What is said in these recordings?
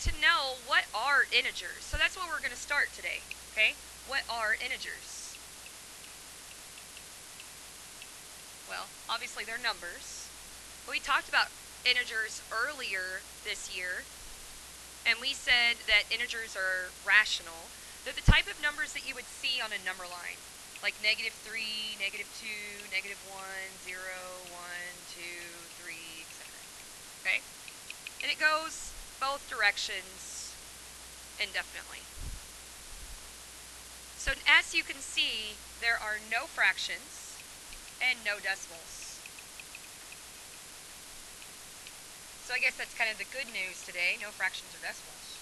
to know what are integers. So that's where we're going to start today, okay? What are integers? Well, obviously they're numbers. But we talked about integers earlier this year, and we said that integers are rational. They're the type of numbers that you would see on a number line, like -3, -2, -1, 0, 1, 2, 3, etc. Okay? And it goes both directions indefinitely. So as you can see, there are no fractions and no decimals. So I guess that's kind of the good news today, no fractions or decimals.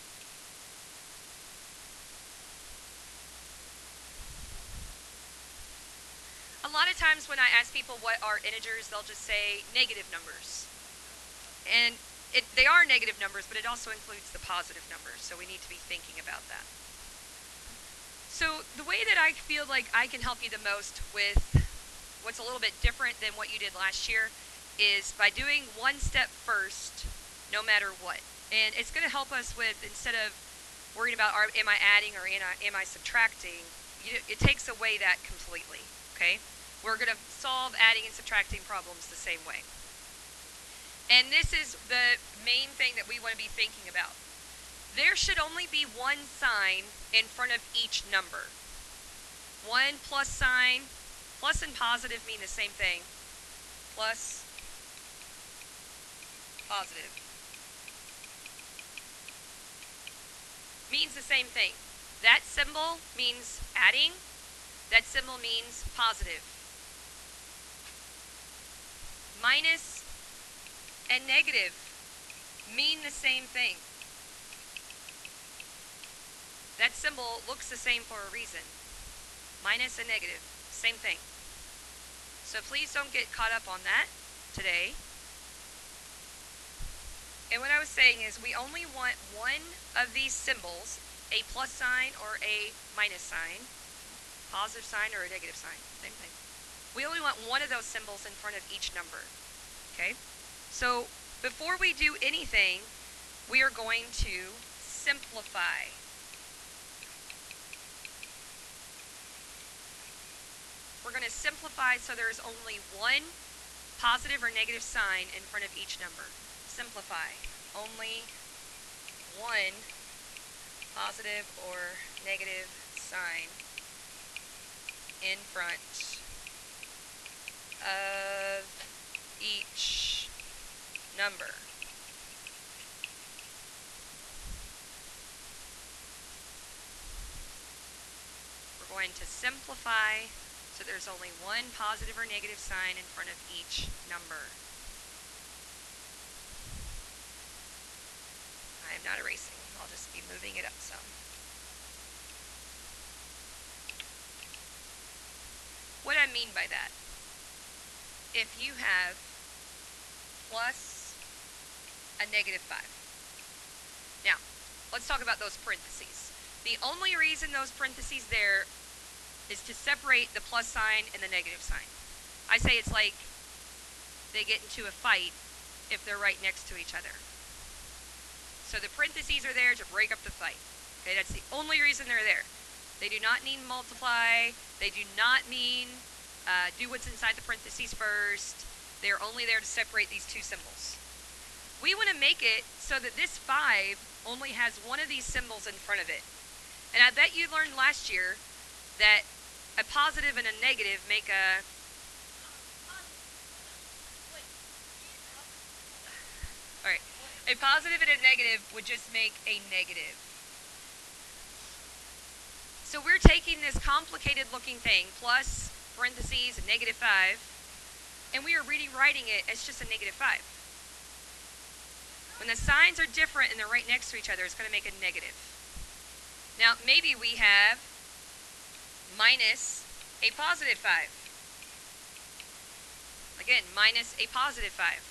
A lot of times when I ask people what are integers, they'll just say negative numbers. And they are negative numbers, but it also includes the positive numbers, so we need to be thinking about that. So the way that I feel like I can help you the most with what's a little bit different than what you did last year is by doing one step first, no matter what. And it's going to help us with, instead of worrying about am I adding or am I subtracting, it takes away that completely, okay? We're going to solve adding and subtracting problems the same way. And this is the main thing that we want to be thinking about. There should only be one sign in front of each number. One plus sign. Plus and positive mean the same thing. Plus, positive. Means the same thing. That symbol means adding. That symbol means positive. Minus and negative mean the same thing. That symbol looks the same for a reason. Minus and negative, same thing. So please don't get caught up on that today. And what I was saying is we only want one of these symbols, a plus sign or a minus sign, positive sign or a negative sign, same thing. We only want one of those symbols in front of each number, okay? So before we do anything, we are going to simplify. We're going to simplify so there's only one positive or negative sign in front of each number. Simplify. Only one positive or negative sign in front of each number. We're going to simplify so there's only one positive or negative sign in front of each number. I am not erasing. I'll just be moving it up some. What I mean by that, if you have plus a -5. Now, let's talk about those parentheses. The only reason those parentheses there is to separate the plus sign and the negative sign. I say it's like they get into a fight if they're right next to each other. So the parentheses are there to break up the fight. Okay, that's the only reason they're there. They do not mean multiply. They do not mean do what's inside the parentheses first. They're only there to separate these two symbols. We want to make it so that this 5 only has one of these symbols in front of it. And I bet you learned last year that a positive and a negative make a... Alright, a positive and a negative would just make a negative. So we're taking this complicated looking thing, plus parentheses and -5, and we are rewriting it as just a -5. When the signs are different and they're right next to each other, it's going to make a negative. Now, maybe we have minus a positive 5. Again, minus a positive 5.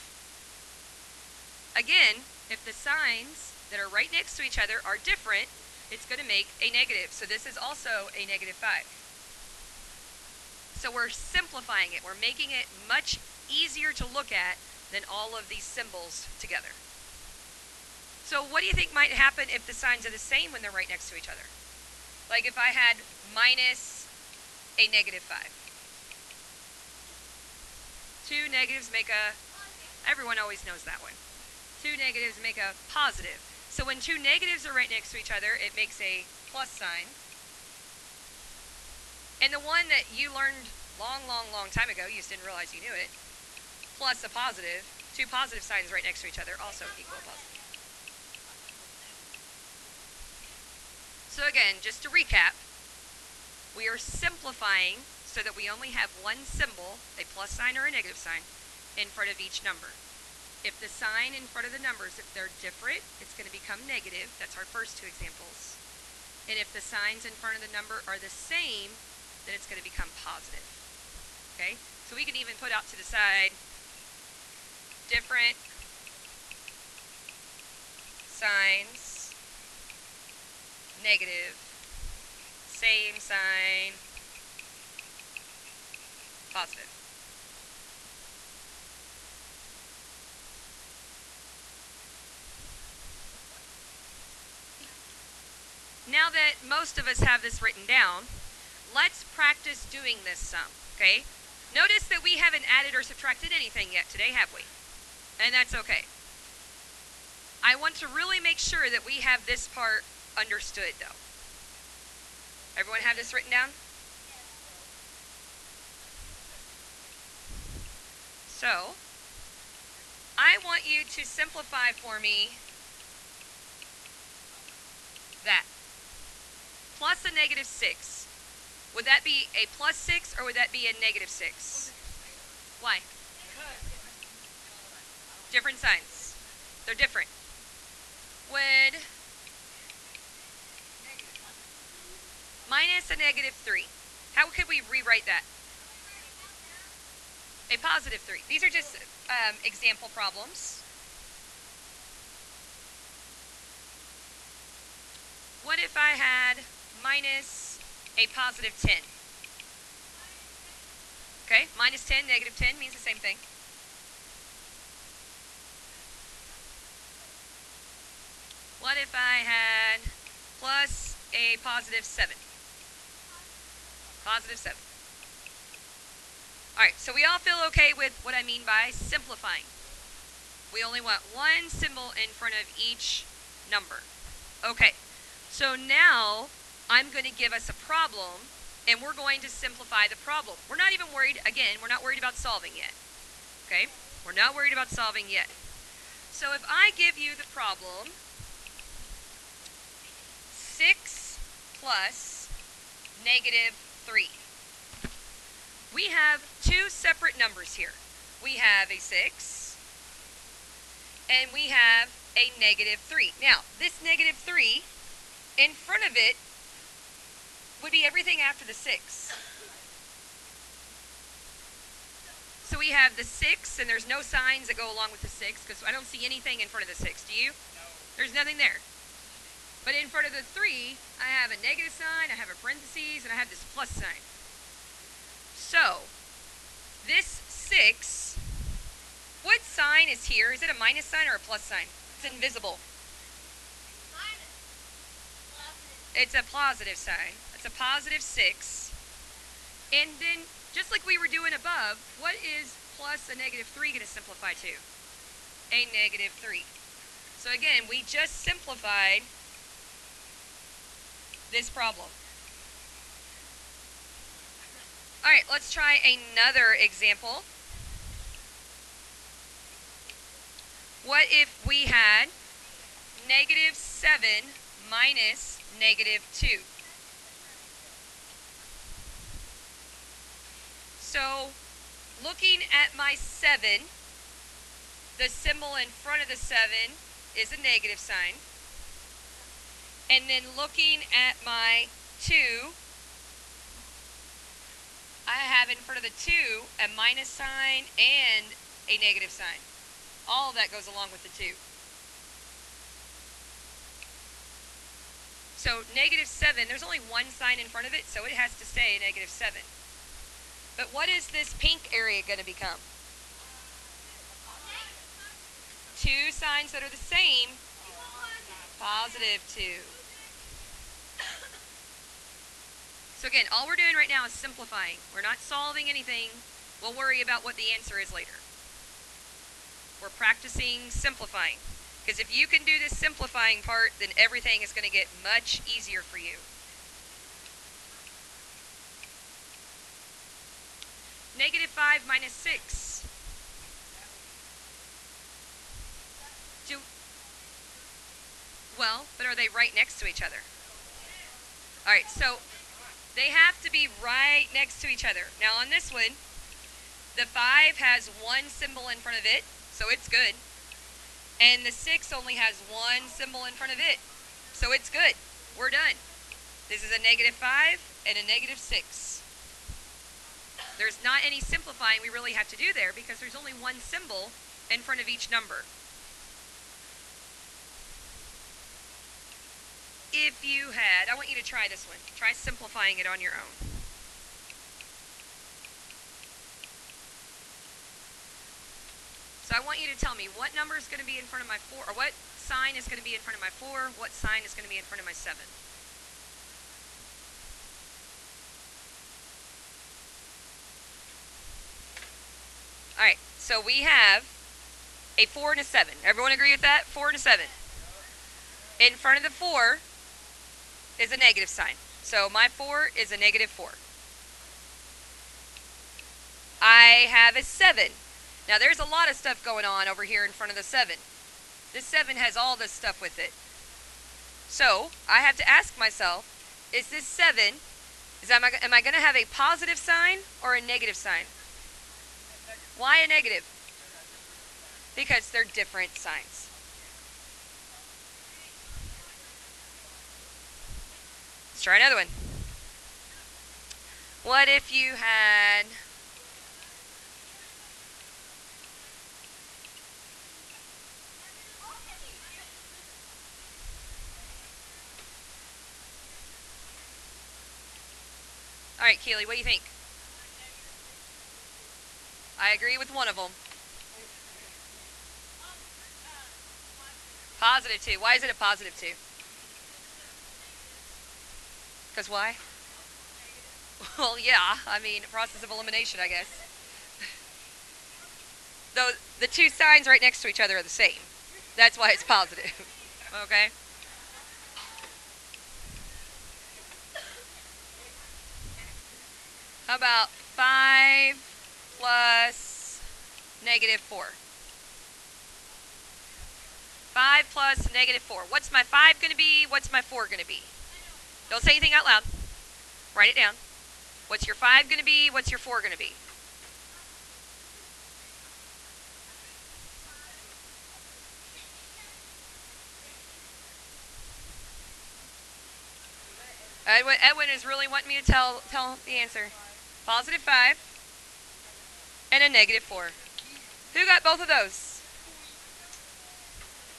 Again, if the signs that are right next to each other are different, it's going to make a negative. So this is also a -5. So we're simplifying it. We're making it much easier to look at than all of these symbols together. So what do you think might happen if the signs are the same when they're right next to each other? Like if I had minus a negative 5. Two negatives make a, everyone always knows that one. Two negatives make a positive. So when two negatives are right next to each other, it makes a plus sign. And the one that you learned long time ago, you just didn't realize you knew it, plus a positive, two positive signs right next to each other also equal positive. So again, just to recap, we are simplifying so that we only have one symbol, a plus sign or a negative sign, in front of each number. If the sign in front of the numbers, if they're different, it's going to become negative. That's our first two examples. And if the signs in front of the number are the same, then it's going to become positive. Okay? So we can even put out to the side different signs, negative, same sign, positive. Now that most of us have this written down, let's practice doing this sum, okay? Notice that we haven't added or subtracted anything yet today, have we? And that's okay. I want to really make sure that we have this part understood, though. Everyone have this written down? So, I want you to simplify for me that. Plus a negative 6. Would that be a plus 6 or would that be a negative 6? Why? Different signs. They're different. Would minus a negative 3. How could we rewrite that? A positive 3. These are just example problems. What if I had minus a positive 10? Okay, minus 10, negative 10 means the same thing. What if I had plus a positive 7? Positive 7. All right, so we all feel okay with what I mean by simplifying. We only want one symbol in front of each number. Okay, so now I'm going to give us a problem, and we're going to simplify the problem. We're not even worried, again, we're not worried about solving yet. Okay, we're not worried about solving yet. So if I give you the problem, 6 plus negative 3. We have two separate numbers here. We have a 6 and we have a negative 3. Now, this negative 3, in front of it would be everything after the 6. So we have the 6, and there's no signs that go along with the 6 because I don't see anything in front of the 6. Do you? No. There's nothing there. But in front of the 3, I have a negative sign, I have a parentheses, and I have this plus sign. So, this 6, what sign is here? Is it a minus sign or a plus sign? It's invisible. It's a positive sign. It's a positive 6. And then, just like we were doing above, what is plus a negative 3 going to simplify to? A negative 3. So again, we just simplified this problem. All right, let's try another example. What if we had negative 7 minus negative 2? So, looking at my 7, the symbol in front of the 7 is a negative sign. And then looking at my 2, I have in front of the 2 a minus sign and a negative sign. All of that goes along with the 2. So negative 7, there's only one sign in front of it, so it has to stay negative 7. But what is this pink area going to become? Two signs that are the same Positive 2. So again, all we're doing right now is simplifying. We're not solving anything. We'll worry about what the answer is later. We're practicing simplifying. Because if you can do this simplifying part, then everything is going to get much easier for you. -5 minus 6. Well, but are they right next to each other? All right, so they have to be right next to each other. Now on this one, the 5 has one symbol in front of it, so it's good. And the 6 only has one symbol in front of it, so it's good. We're done. This is a -5 and a -6. There's not any simplifying we really have to do there because there's only one symbol in front of each number. If you had, I want you to try this one. Try simplifying it on your own. So I want you to tell me what number is going to be in front of my 4, or what sign is going to be in front of my 4, what sign is going to be in front of my 7. All right, so we have a 4 and a 7. Everyone agree with that? 4 and a 7. In front of the 4 is a negative sign. So my 4 is a -4. I have a 7. Now there's a lot of stuff going on over here in front of the 7. This 7 has all this stuff with it. So I have to ask myself, is this 7, am I going to have a positive sign or a negative sign? Why a negative? Because they're different signs. Let's try another one. What if you had All right, Keely, what do you think? I agree with one of them. +2. Why is it a +2? Because why? Well, yeah. I mean, process of elimination, I guess. Though the two signs right next to each other are the same. That's why it's positive. Okay? How about 5 plus -4? 5 plus -4. What's my 5 going to be? What's my 4 going to be? Don't say anything out loud. Write it down. What's your 5 going to be? What's your 4 going to be? Edwin is really wanting me to tell the answer. +5 and a -4. Who got both of those?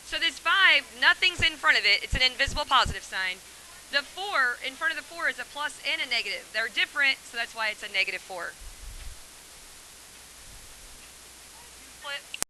So this 5, nothing's in front of it. It's an invisible positive sign. The 4, in front of the 4 is a plus and a negative. They're different, so that's why it's a -4. Flip.